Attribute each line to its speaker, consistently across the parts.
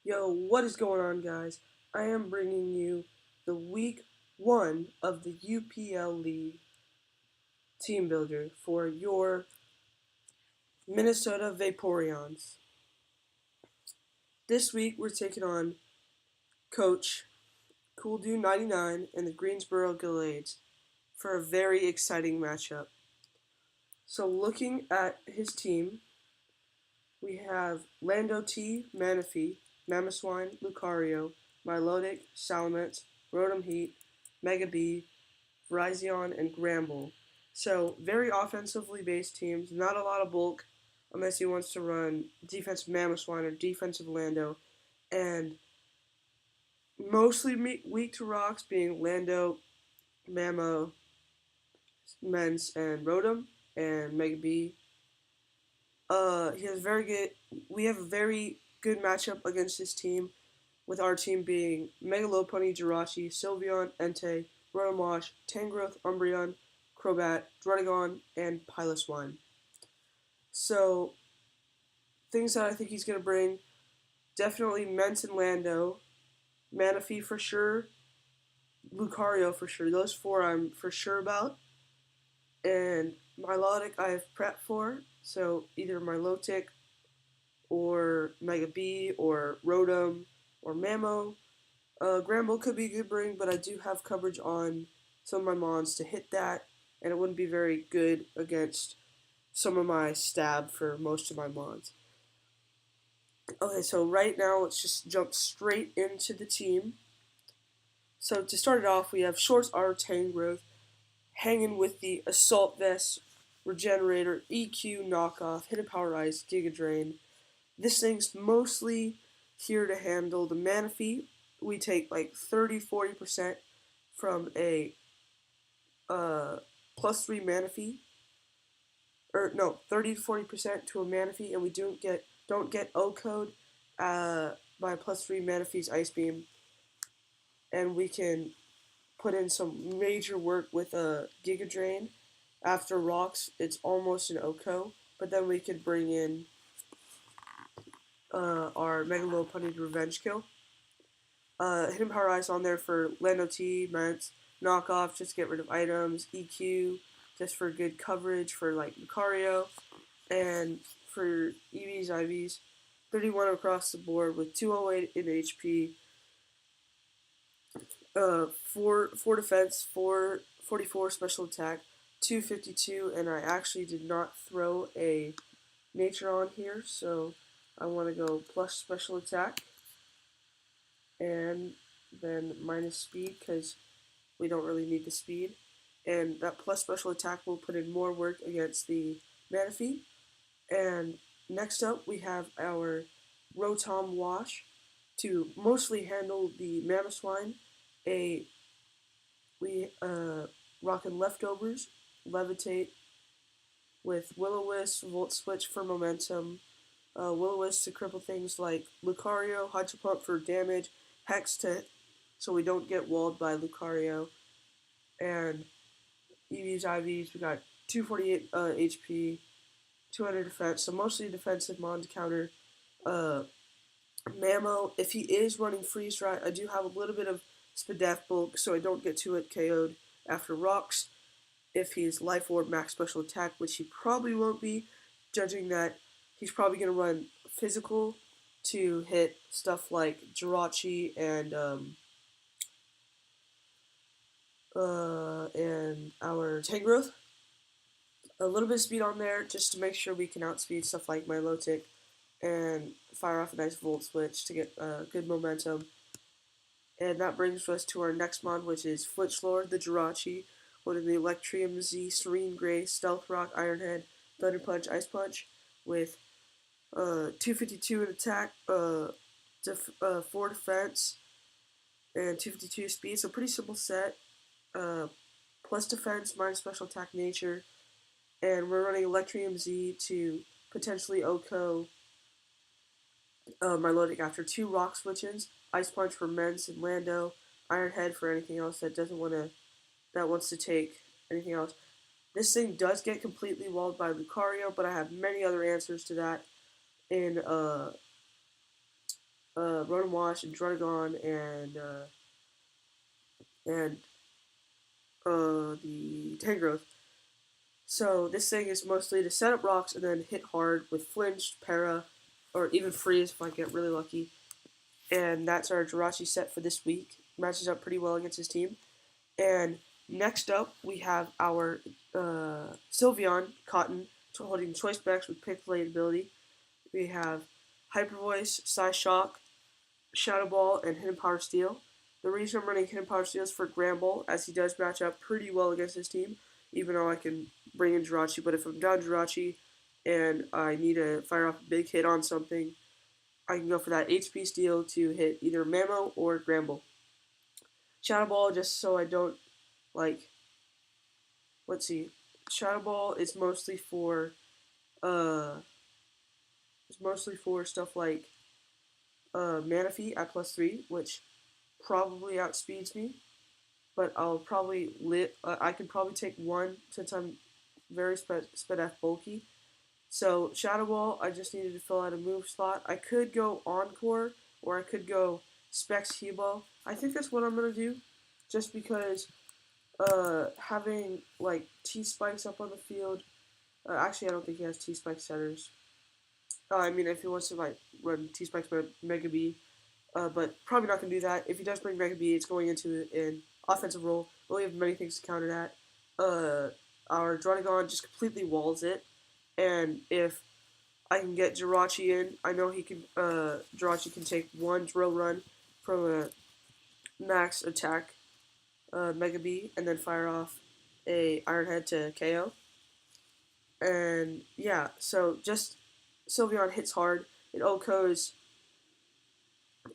Speaker 1: Yo, what is going on, guys? I am bringing you the week one of the UPL League team builder for your Minnesota Vaporeons. This week, we're taking on Coach Cool Dude 99 and the Greensboro Gallades for a very exciting matchup. So, looking at his team, we have Lando T, Manaphy, Mamoswine, Lucario, Milotic, Salamence, Rotom Heat, Mega B, Virizion, and Gramble. So very offensively based teams, not a lot of bulk unless he wants to run defensive Mamoswine or defensive Lando, and mostly weak to rocks being Lando, Mamo, Mens, and Rotom, and Mega B. He has very good. We have a very good matchup against this team, with our team being Mega Lopunny, Jirachi, Sylveon, Entei, Rotomosh, Tangrowth, Umbreon, Crobat, Druddigon, and Piloswine. So, things that I think he's going to bring, definitely Mence and Lando, Manaphy for sure, Lucario for sure. Those four I'm for sure about. And Milotic I have prepped for, so either Milotic or Mega B or Rotom or Mamo. Gramble could be a good bring, but I do have coverage on some of my mons to hit that, and it wouldn't be very good against some of my stab for most of my mons. Okay, so right now let's just jump straight into the team. So to start it off, we have Shorts R Tangrowth hanging with the Assault Vest, Regenerator, EQ, Knockoff, Hidden Power Ice, Giga Drain. This thing's mostly here to handle the Manaphy. We take like 30-40% from a +3 Manaphy, or no, 30 to 40% to a Manaphy, and we don't get O code by +3 Manaphy's Ice Beam, and we can put in some major work with a Giga Drain. After rocks, it's almost an OCO, but then we could bring in our Mega Lopunny Revenge Kill. Hidden Power Ice on there for Lando T, Ments, Knockoff, just get rid of items, EQ, just for good coverage for like Lucario, and for EVs, IVs, 31 across the board with 208 in HP, 4 defense, 444 special attack, 252, and I actually did not throw a nature on here, so I want to go plus special attack, and then minus speed, because we don't really need the speed. And that plus special attack will put in more work against the Manaphy. And next up, we have our Rotom Wash to mostly handle the Mamoswine. We rockin' Leftovers, Levitate with Will-O-Wisp, Volt Switch for momentum, Will-O-Wisp to cripple things like Lucario, Hydro Pump for damage, Hex to so we don't get walled by Lucario, and EVs, IVs, we got 248 HP, 200 defense, so mostly defensive mon to counter. Mamo, if he is running Freeze Dry, I do have a little bit of Spadef bulk, so I don't get to it KO'd after rocks. If he's Life Orb max special attack, which he probably won't be, judging that he's probably going to run physical to hit stuff like Jirachi and our Tangrowth. A little bit of speed on there just to make sure we can outspeed stuff like Milotic and fire off a nice Volt Switch to get good momentum. And that brings us to our next mod, which is Flinch-Lord, the Jirachi, one of the Electrium Z, Serene Grace, Stealth Rock, Iron Head, Thunder Punch, Ice Punch, with 252 in attack, 4 defense, and 252 speed. So pretty simple set. Plus defense, minus special attack, nature, and we're running Electrium Z to potentially OCO Milotic after 2 rock switches, Ice Punch for Mence and Lando, Iron Head for anything else that wants to take anything else. This thing does get completely walled by Lucario, but I have many other answers to that in Rotom Wash and Druddigon and the Tangrowth. So this thing is mostly to set up rocks and then hit hard with Flinch, Para, or even Freeze if I get really lucky. And that's our Jirachi set for this week. Matches up pretty well against his team. And next up, we have our Sylveon Cotton holding Choice Specs with Pick Blade ability. We have Hyper Voice, Psyshock, Shadow Ball, and Hidden Power Steel. The reason I'm running Hidden Power Steel is for Gramble, as he does match up pretty well against his team, even though I can bring in Jirachi. But if I'm down Jirachi and I need to fire off a big hit on something, I can go for that HP Steel to hit either Mamo or Gramble. Shadow Ball, just so I don't, like, let's see. Shadow Ball is mostly for, uh, stuff like, Manaphy at +3, which probably outspeeds me, but I'll probably I can probably take one since I'm very sped F bulky. So Shadow Ball, I just needed to fill out a move slot. I could go Encore or I could go Specs Hebo. I think that's what I'm gonna do, just because having like T Spikes up on the field. Actually, I don't think he has T Spike setters. I mean, if he wants to like run T Spikes by Mega B, but probably not going to do that. If he does bring Mega B, it's going into an offensive role. We have many things to counter that. Our Druddigon just completely walls it, and if I can get Jirachi in, I know he can. Jirachi can take one drill run from a max attack Mega B, and then fire off a Iron Head to KO. And yeah, so just Sylveon hits hard. It OHKOs.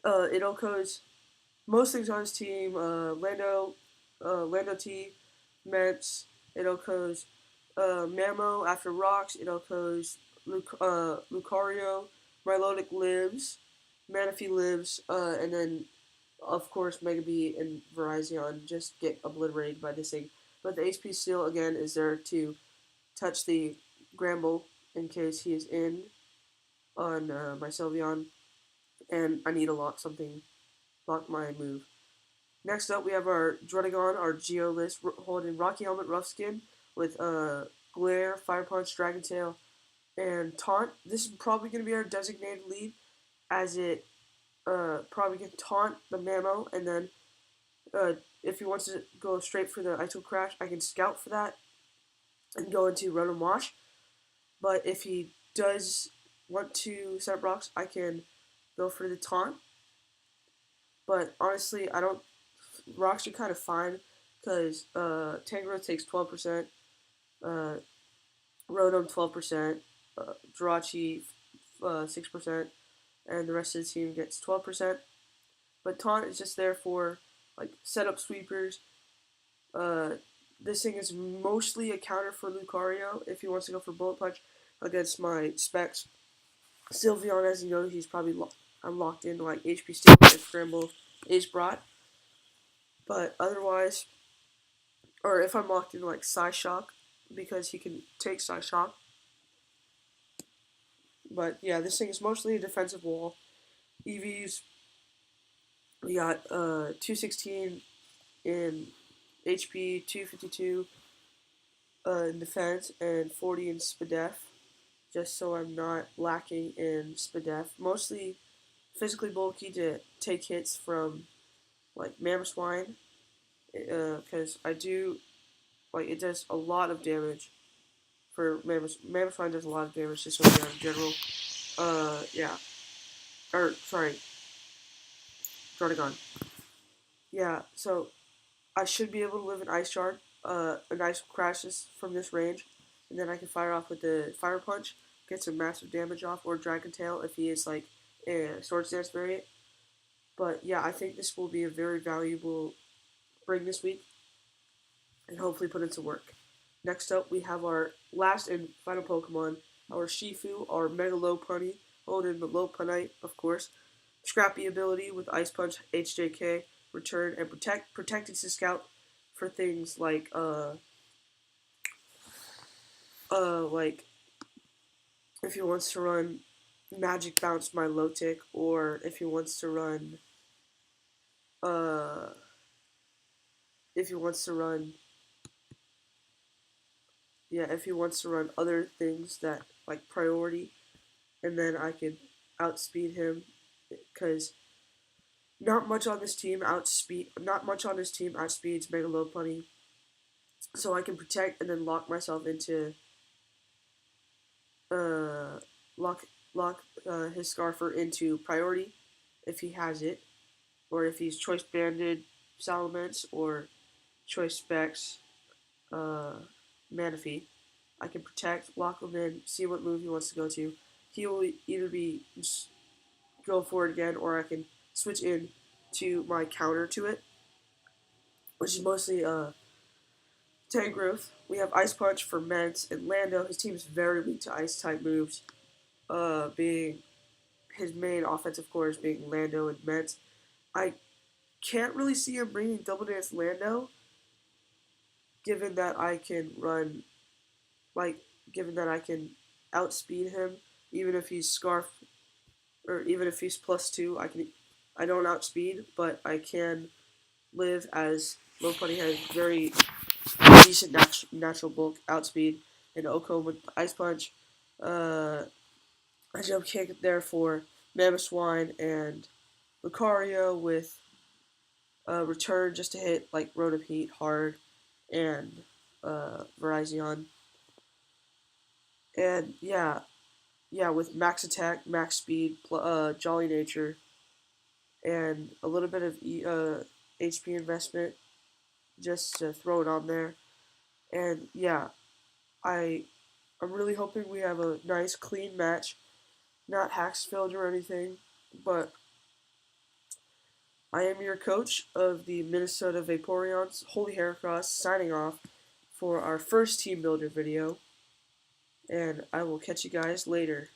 Speaker 1: It OHKOs most things on his team. Lando T, Mets. It OHKOs Mamo after rocks. It OHKOs Lucario. Milotic lives. Manaphy lives. And then of course Mega B and Virizion just get obliterated by this thing. But the HP Steel again is there to touch the Gramble in case he is in on my Sylveon, and I need to lock my move. Next up, we have our Druddigon, our Geolist, holding Rocky Helmet, Rough Skin with Glare, Fire Punch, Dragon Tail, and Taunt. This is probably going to be our designated lead, as it probably can taunt the Mamo, and then if he wants to go straight for the Ital Crash, I can scout for that and go into Run and Wash. But if he does want to set up rocks, I can go for the taunt. But honestly, I don't. Rocks are kind of fine because Tangrowth takes 12%, uh, Rotom 12%, Jirachi 6%, and the rest of the team gets 12%. But taunt is just there for like setup sweepers. Uh, this thing is mostly a counter for Lucario if he wants to go for Bullet Punch against my Specs. Sylveon, as you know, he's probably I'm locked into like HP Steel if Scramble is brought. But otherwise, or if I'm locked into like Psyshock, because he can take Psyshock. But yeah, this thing is mostly a defensive wall. EVs, we got 216 in HP, 252 in defense, and 40 in Spadef, just so I'm not lacking in Spadef. Mostly physically bulky to take hits from like Mamoswine, because I do, like, it does a lot of damage for Mamoswine does a lot of damage to Sylveon in general. Yeah. Or, sorry, Druddigon. Yeah, so I should be able to live an Ice Shard, an Ice Crashes from this range, and then I can fire off with the Fire Punch, get some massive damage off, or Dragon Tail if he is like a Swords Dance variant. But yeah, I think this will be a very valuable bring this week, and hopefully put it to work. Next up, we have our last and final Pokemon, our Shifu, our Mega Lopunny, holding the Lopunite, of course. Scrappy ability with Ice Punch, HJK, Return, and Protect. Protected to scout for things like if he wants to run magic bounce my low tick, or uh if he wants to run if he wants to run other things that like priority, and then I can outspeed him because not much on this team outspeeds Mega Lopunny, so I can protect and then lock myself into uh lock his Scarfer into priority if he has it, or if he's choice banded Salamence or choice specs uh Manaphy. I can protect, lock him in, see what move he wants to go to. He will either be go for it again, or I can switch in to my counter to it, which is mostly Tangrowth. We have Ice Punch for Mence and Lando. His team is very weak to Ice type moves, being his main offensive cores being Lando and Mence. I can't really see him bringing Double Dance Lando, given that I can run like given that I can outspeed him, even if he's Scarf or even if he's +2. I don't outspeed, but I can live as Lopunny has very decent natural bulk outspeed, and Oko with Ice Punch. A jump kick there for Mamoswine, and Lucario with return just to hit like Rotom Heat hard, and Virizion. And with max attack, max speed, Jolly Nature, and a little bit of HP investment just to throw it on there. And I I'm really hoping we have a nice clean match, not hacks filled or anything. But I am your coach of the Minnesota Vaporeons, Holy Heracross, signing off for our first team builder video, and I will catch you guys later.